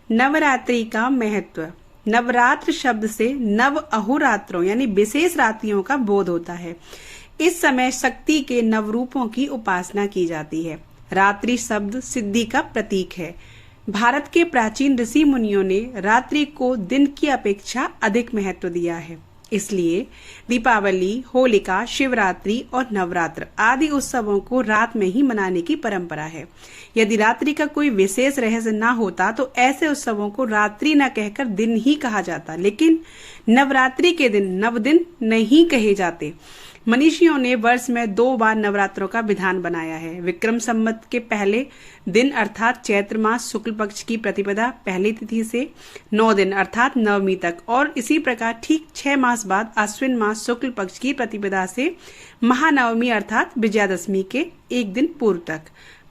नवरात्रि का महत्व। नवरात्र शब्द से नव अहोरात्रों यानी विशेष रात्रियों का बोध होता है। इस समय शक्ति के नवरूपों की उपासना की जाती है। रात्रि शब्द सिद्धि का प्रतीक है। भारत के प्राचीन ऋषि मुनियों ने रात्रि को दिन की अपेक्षा अधिक महत्व दिया है। इसलिए दीपावली, होलिका, शिवरात्रि और नवरात्र आदि उत्सवों को रात में ही मनाने की परंपरा है। यदि रात्रि का कोई विशेष रहस्य न होता तो ऐसे उत्सवों को रात्रि न कहकर दिन ही कहा जाता, लेकिन नवरात्रि के दिन नवदिन नहीं कहे जाते। मनीषियों ने वर्ष में 2 बार नवरात्रों का विधान बनाया है। विक्रम संवत के पहले दिन अर्थात चैत्र मास शुक्ल पक्ष की प्रतिपदा पहली तिथि से 9 दिन अर्थात नवमी तक, और इसी प्रकार ठीक 6 मास बाद अश्विन मास शुक्ल पक्ष की प्रतिपदा से महानवमी अर्थात विजयादशमी के 1 दिन पूर्व तक।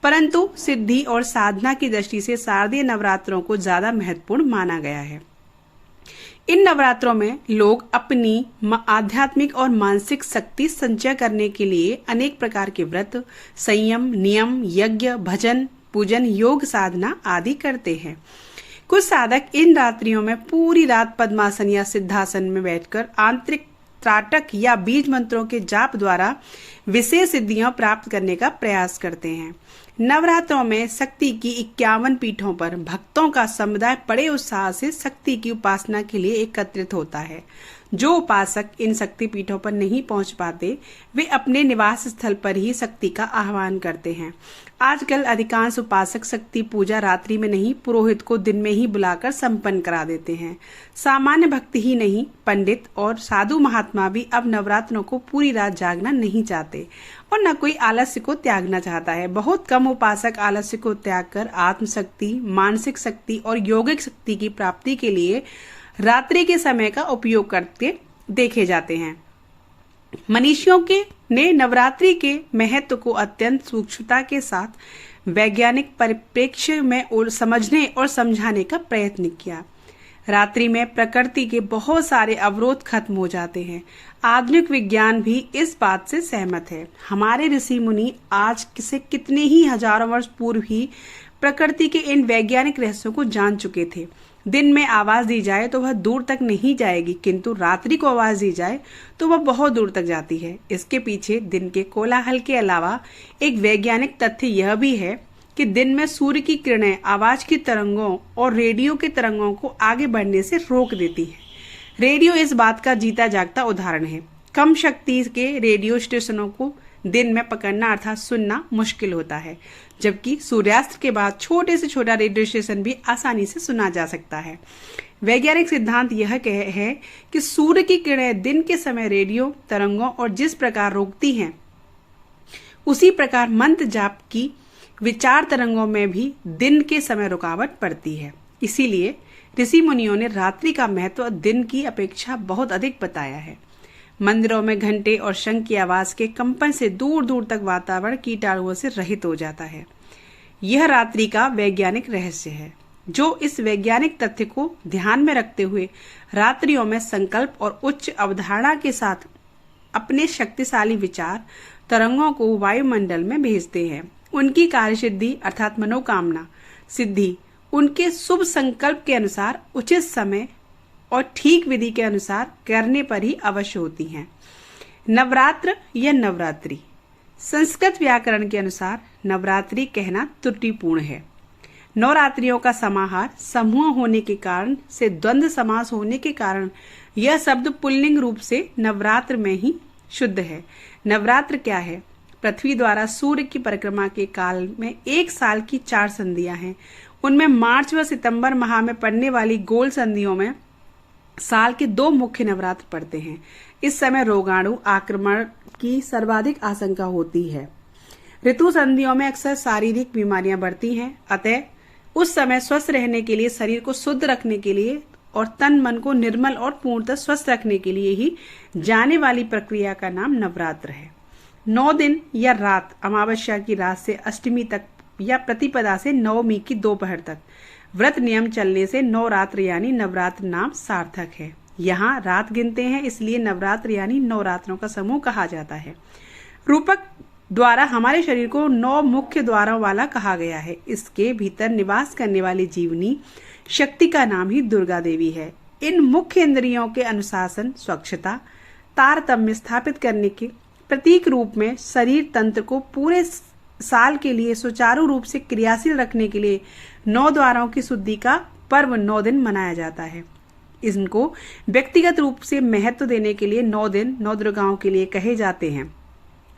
परंतु सिद्धि और साधना की दृष्टि से शारदीय नवरात्रों को ज्यादा महत्वपूर्ण माना गया है। इन नवरात्रों में लोग अपनी आध्यात्मिक और मानसिक शक्ति संचय करने के लिए अनेक प्रकार के व्रत, संयम, नियम, यज्ञ, भजन, पूजन, योग साधना आदि करते हैं। कुछ साधक इन रात्रियों में पूरी रात पद्मासन या सिद्धासन में बैठकर आंतरिक त्राटक या बीज मंत्रों के जाप द्वारा विशेष सिद्धियां प्राप्त करने का प्रयास करते हैं। नवरात्रों में शक्ति की 51 पीठों पर भक्तों का समुदाय बड़े उत्साह से शक्ति की उपासना के लिए एकत्रित होता है। जो उपासक इन शक्ति पीठों पर नहीं पहुंच पाते, वे अपने निवास स्थल पर ही शक्ति का आह्वान करते हैं। आजकल अधिकांश उपासक शक्ति पूजा रात्रि में नहीं, पुरोहित को दिन में ही बुलाकर संपन्न करा देते हैं। सामान्य भक्त ही नहीं, पंडित और साधु महात्मा भी अब नवरात्रों को पूरी रात जागना नहीं चाहते और न कोई आलस्य को त्यागना चाहता है। बहुत कम उपासक आलस्य को त्याग कर आत्मशक्ति, मानसिक शक्ति और यौगिक शक्ति की प्राप्ति के लिए रात्रि के समय का उपयोग करते देखे जाते हैं। मनीषियों ने नवरात्रि के महत्व को अत्यंत सूक्ष्मता के साथ वैज्ञानिक परिप्रेक्ष्य में समझने और समझाने का प्रयत्न किया। रात्रि में प्रकृति के बहुत सारे अवरोध खत्म हो जाते हैं। आधुनिक विज्ञान भी इस बात से सहमत है। हमारे ऋषि मुनि आज से कितने ही हजारों वर्ष पूर्व ही प्रकृति के इन वैज्ञानिक रहस्यों को जान चुके थे। दिन में आवाज दी जाए तो वह दूर तक नहीं जाएगी, किंतु रात्रि को आवाज दी जाए तो वह बहुत दूर तक जाती है। इसके पीछे दिन के कोलाहल के अलावा एक वैज्ञानिक तथ्य यह भी है कि दिन में सूर्य की किरणें आवाज की तरंगों और रेडियो के तरंगों को आगे बढ़ने से रोक देती है। रेडियो इस बात का जीता जागता उदाहरण है। कम शक्ति के रेडियो स्टेशनों को दिन में पकड़ना अर्थात सुनना मुश्किल होता है, जबकि सूर्यास्त के बाद छोटे से छोटा रेडियो स्टेशन भी आसानी से सुना जा सकता है। वैज्ञानिक सिद्धांत यह है कि सूर्य की किरणें दिन के समय रेडियो तरंगों और जिस प्रकार रोकती हैं, उसी प्रकार मंत्र जाप की विचार तरंगों में भी दिन के समय रुकावट पड़ती है। इसीलिए ऋषि मुनियों ने रात्रि का महत्व दिन की अपेक्षा बहुत अधिक बताया है। मंदिरों में घंटे और शंख की आवाज के कंपन से दूर दूर तक वातावरण कीटाणुओं से रहित हो जाता है। यह रात्रि का वैज्ञानिक रहस्य है, जो इस वैज्ञानिक तथ्य को ध्यान में रखते हुए रात्रियों में संकल्प और उच्च अवधारणा के साथ अपने शक्तिशाली विचार तरंगों को वायुमंडल में भेजते हैं। उनकी कार्यसिद्धि अर्थात मनोकामना सिद्धि उनके शुभ संकल्प के अनुसार उचित समय और ठीक विधि के अनुसार करने पर ही अवश्य होती हैं। नवरात्र या नवरात्रि संस्कृत व्याकरण के अनुसार नवरात्रि कहना त्रुटिपूर्ण है। नवरात्रियों का समाहार समूह होने के कारण से द्वंद्व समास होने के कारण यह शब्द पुल्लिंग रूप से नवरात्र में ही शुद्ध है। नवरात्र क्या है? पृथ्वी द्वारा सूर्य की परिक्रमा के काल में 1 साल की 4 संधियां हैं। उनमें मार्च व सितंबर माह में पड़ने वाली गोल संधियों में साल के 2 मुख्य नवरात्र पड़ते हैं। इस समय रोगाणु आक्रमण की सर्वाधिक आशंका होती है। ऋतु संधियों में अक्सर शारीरिक बीमारियां बढ़ती हैं। अतः उस समय स्वस्थ रहने के लिए, शरीर को शुद्ध रखने के लिए और तन मन को निर्मल और पूर्णतः स्वस्थ रखने के लिए ही जाने वाली प्रक्रिया का नाम नवरात्र है। 9 दिन या रात, अमावस्या की रात से अष्टमी तक या प्रतिपदा से नवमी की दोपहर तक व्रत नियम चलने से नवरात्र यानी नवरात्र नाम सार्थक है। यहाँ रात गिनते हैं, इसलिए नवरात्र यानी नवरात्रों का समूह कहा जाता है। रूपक द्वारा हमारे शरीर को 9 मुख्य द्वारों वाला कहा गया है। इसके भीतर निवास करने वाली जीवनी शक्ति का नाम ही दुर्गा देवी है। इन मुख्य इंद्रियों के अनुशासन, स्वच्छता, तारतम्य स्थापित करने के प्रतीक रूप में शरीर तंत्र को पूरे साल के लिए सुचारू रूप से क्रियाशील रखने के लिए 9 द्वारों की शुद्धि का पर्व 9 दिन मनाया जाता है। इनको व्यक्तिगत रूप से महत्व देने के लिए 9 दिन 9 दुर्गाओं के लिए कहे जाते हैं।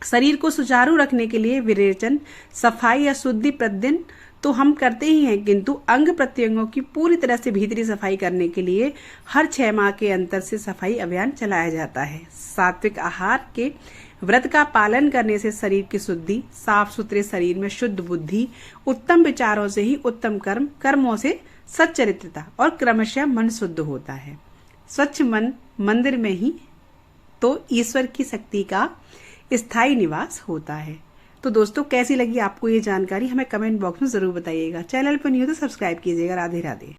शरीर को सुचारू रखने के लिए विरेचन, सफाई या शुद्धि प्रतिदिन तो हम करते ही हैं, किंतु अंग प्रत्यंगों की पूरी तरह से भीतरी सफाई करने के लिए हर 6 माह के अंतर से सफाई अभियान चलाया जाता है। सात्विक आहार के व्रत का पालन करने से शरीर की शुद्धि, साफ सुथरे शरीर में शुद्ध बुद्धि, उत्तम विचारों से ही उत्तम कर्मों से सच्चरित्रता और क्रमशः मन शुद्ध होता है। स्वच्छ मन मंदिर में ही तो ईश्वर की शक्ति का स्थायी निवास होता है। तो दोस्तों, कैसी लगी आपको ये जानकारी हमें कमेंट बॉक्स में जरूर बताइएगा। चैनल पर न्यू तो सब्सक्राइब कीजिएगा। राधे राधे।